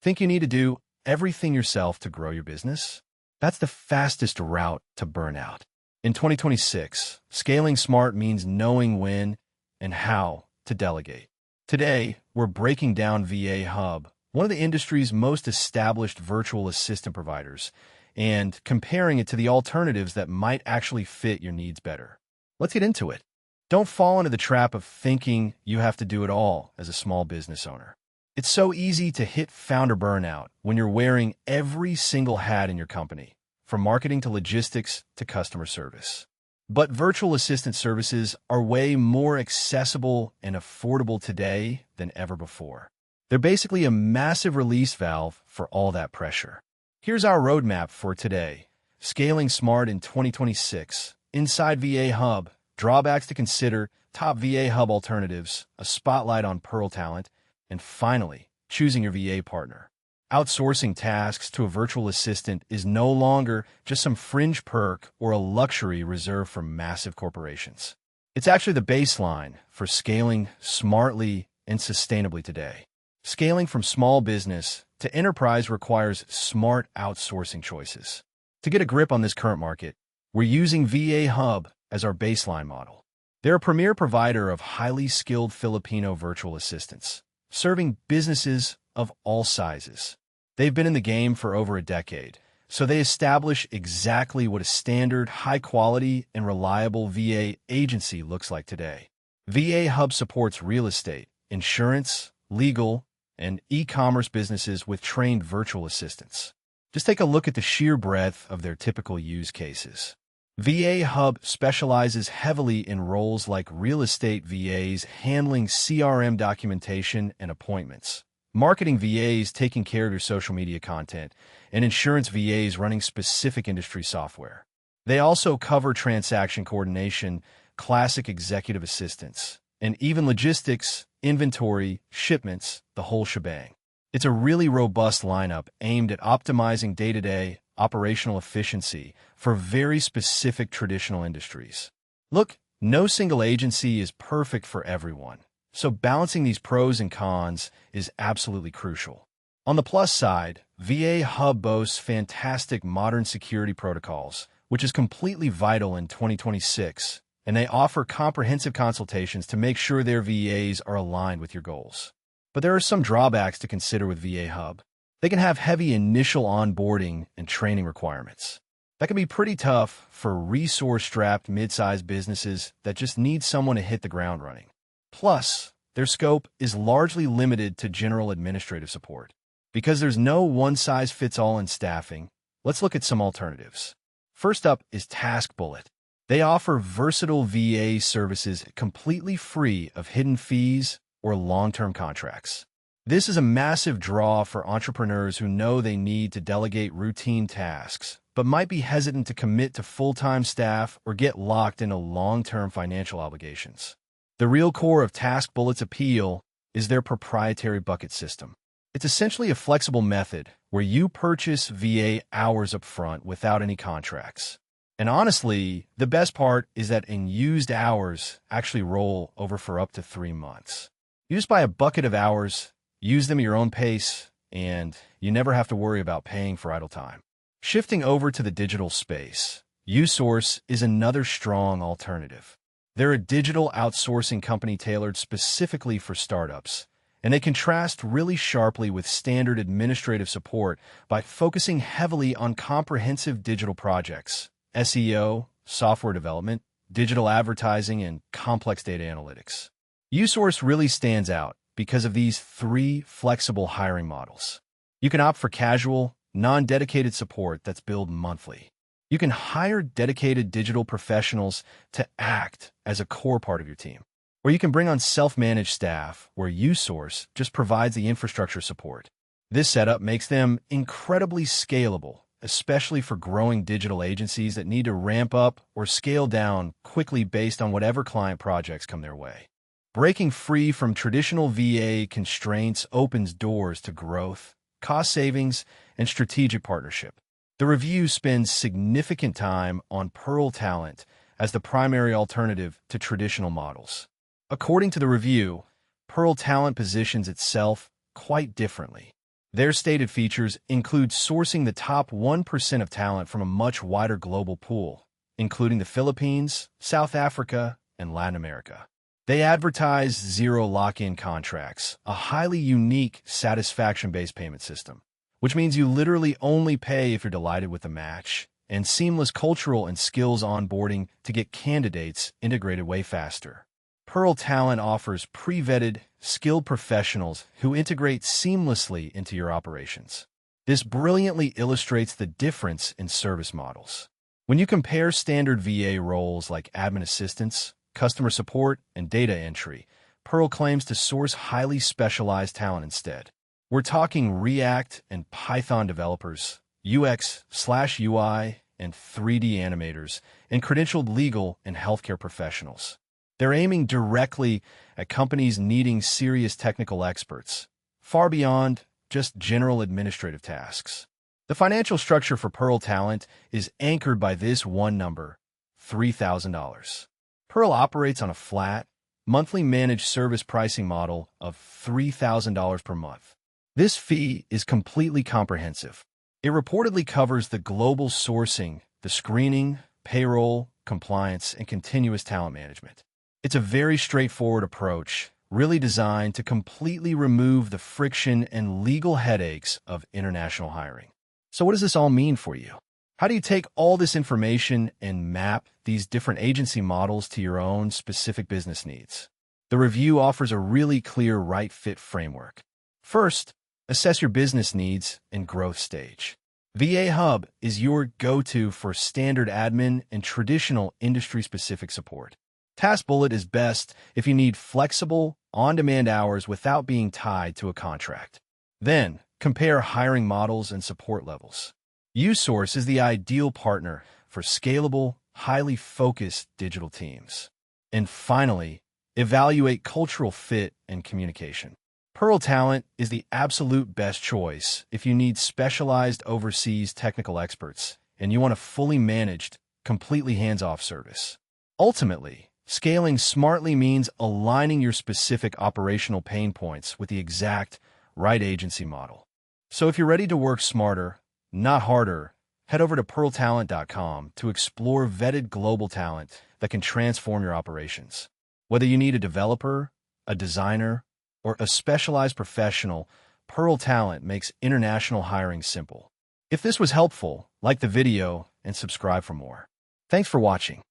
Think you need to do everything yourself to grow your business? That's the fastest route to burnout. In 2026, scaling smart means knowing when and how to delegate. Today, we're breaking down VA Hub, one of the industry's most established virtual assistant providers, and comparing it to the alternatives that might actually fit your needs better. Let's get into it. Don't fall into the trap of thinking you have to do it all as a small business owner. It's so easy to hit founder burnout when you're wearing every single hat in your company, from marketing to logistics to customer service. But virtual assistant services are way more accessible and affordable today than ever before. They're basically a massive release valve for all that pressure. Here's our roadmap for today. Scaling smart in 2026. Inside VA Hub, drawbacks to consider, top VA Hub alternatives, a spotlight on Pearl talent, and finally, choosing your VA partner. Outsourcing tasks to a virtual assistant is no longer just some fringe perk or a luxury reserved for massive corporations. It's actually the baseline for scaling smartly and sustainably today. Scaling from small business to enterprise requires smart outsourcing choices. To get a grip on this current market, we're using VA Hub as our baseline model. They're a premier provider of highly skilled Filipino virtual assistants, serving businesses of all sizes. They've been in the game for over a decade, so they establish exactly what a standard, high-quality, and reliable VA agency looks like today. VA Hub supports real estate, insurance, legal, and e-commerce businesses with trained virtual assistants. Just take a look at the sheer breadth of their typical use cases. VA Hub specializes heavily in roles like real estate VAs handling CRM documentation and appointments, marketing VAs taking care of your social media content, and insurance VAs running specific industry software. They also cover transaction coordination, classic executive assistants, and even logistics, inventory, shipments, the whole shebang. It's a really robust lineup aimed at optimizing day-to-day operational efficiency for very specific traditional industries. Look, no single agency is perfect for everyone, so balancing these pros and cons is absolutely crucial. On the plus side, VA Hub boasts fantastic modern security protocols, which is completely vital in 2026, and they offer comprehensive consultations to make sure their VAs are aligned with your goals. But there are some drawbacks to consider with VA Hub. They can have heavy initial onboarding and training requirements. That can be pretty tough for resource-strapped mid-sized businesses that just need someone to hit the ground running. Plus, their scope is largely limited to general administrative support. Because there's no one-size-fits-all in staffing, let's look at some alternatives. First up is Task Bullet. They offer versatile VA services completely free of hidden fees or long-term contracts. This is a massive draw for entrepreneurs who know they need to delegate routine tasks, but might be hesitant to commit to full-time staff or get locked into long-term financial obligations. The real core of Task Bullet's appeal is their proprietary bucket system. It's essentially a flexible method where you purchase VA hours up front without any contracts. And honestly, the best part is that unused hours actually roll over for up to 3 months. You just buy a bucket of hours, use them at your own pace, and you never have to worry about paying for idle time. Shifting over to the digital space, Usource is another strong alternative. They're a digital outsourcing company tailored specifically for startups, and they contrast really sharply with standard administrative support by focusing heavily on comprehensive digital projects, SEO, software development, digital advertising, and complex data analytics. Usource really stands out because of these 3 flexible hiring models. You can opt for casual, non-dedicated support that's billed monthly. You can hire dedicated digital professionals to act as a core part of your team. Or you can bring on self-managed staff where Usource just provides the infrastructure support. This setup makes them incredibly scalable, especially for growing digital agencies that need to ramp up or scale down quickly based on whatever client projects come their way. Breaking free from traditional VA constraints opens doors to growth, cost savings, and strategic partnership. The review spends significant time on Pearl talent as the primary alternative to traditional models. According to the review, Pearl talent positions itself quite differently. Their stated features include sourcing the top 1% of talent from a much wider global pool, including the Philippines, South Africa, and Latin America. They advertise zero lock-in contracts, a highly unique satisfaction-based payment system, which means you literally only pay if you're delighted with the match, and seamless cultural and skills onboarding to get candidates integrated way faster. Pearl Talent offers pre-vetted, skilled professionals who integrate seamlessly into your operations. This brilliantly illustrates the difference in service models. When you compare standard VA roles like admin assistance, customer support, and data entry, Pearl claims to source highly specialized talent instead. We're talking React and Python developers, UX/UI, and 3D animators, and credentialed legal and healthcare professionals. They're aiming directly at companies needing serious technical experts, far beyond just general administrative tasks. The financial structure for Pearl Talent is anchored by this one number, $3,000. Pearl operates on a flat, monthly managed service pricing model of $3,000 per month. This fee is completely comprehensive. It reportedly covers the global sourcing, the screening, payroll, compliance, and continuous talent management. It's a very straightforward approach, really designed to completely remove the friction and legal headaches of international hiring. So what does this all mean for you? How do you take all this information and map these different agency models to your own specific business needs? The review offers a really clear right-fit framework. First, assess your business needs and growth stage. VA Hub is your go-to for standard admin and traditional industry-specific support. Task Bullet is best if you need flexible, on-demand hours without being tied to a contract. Then, compare hiring models and support levels. Usource is the ideal partner for scalable, highly focused digital teams. And finally, evaluate cultural fit and communication. Pearl Talent is the absolute best choice if you need specialized overseas technical experts and you want a fully managed, completely hands-off service. Ultimately, scaling smartly means aligning your specific operational pain points with the exact right agency model. So if you're ready to work smarter, not harder, head over to pearltalent.com to explore vetted global talent that can transform your operations. Whether you need a developer, a designer, or a specialized professional, Pearl Talent makes international hiring simple. If this was helpful, like the video and subscribe for more. Thanks for watching.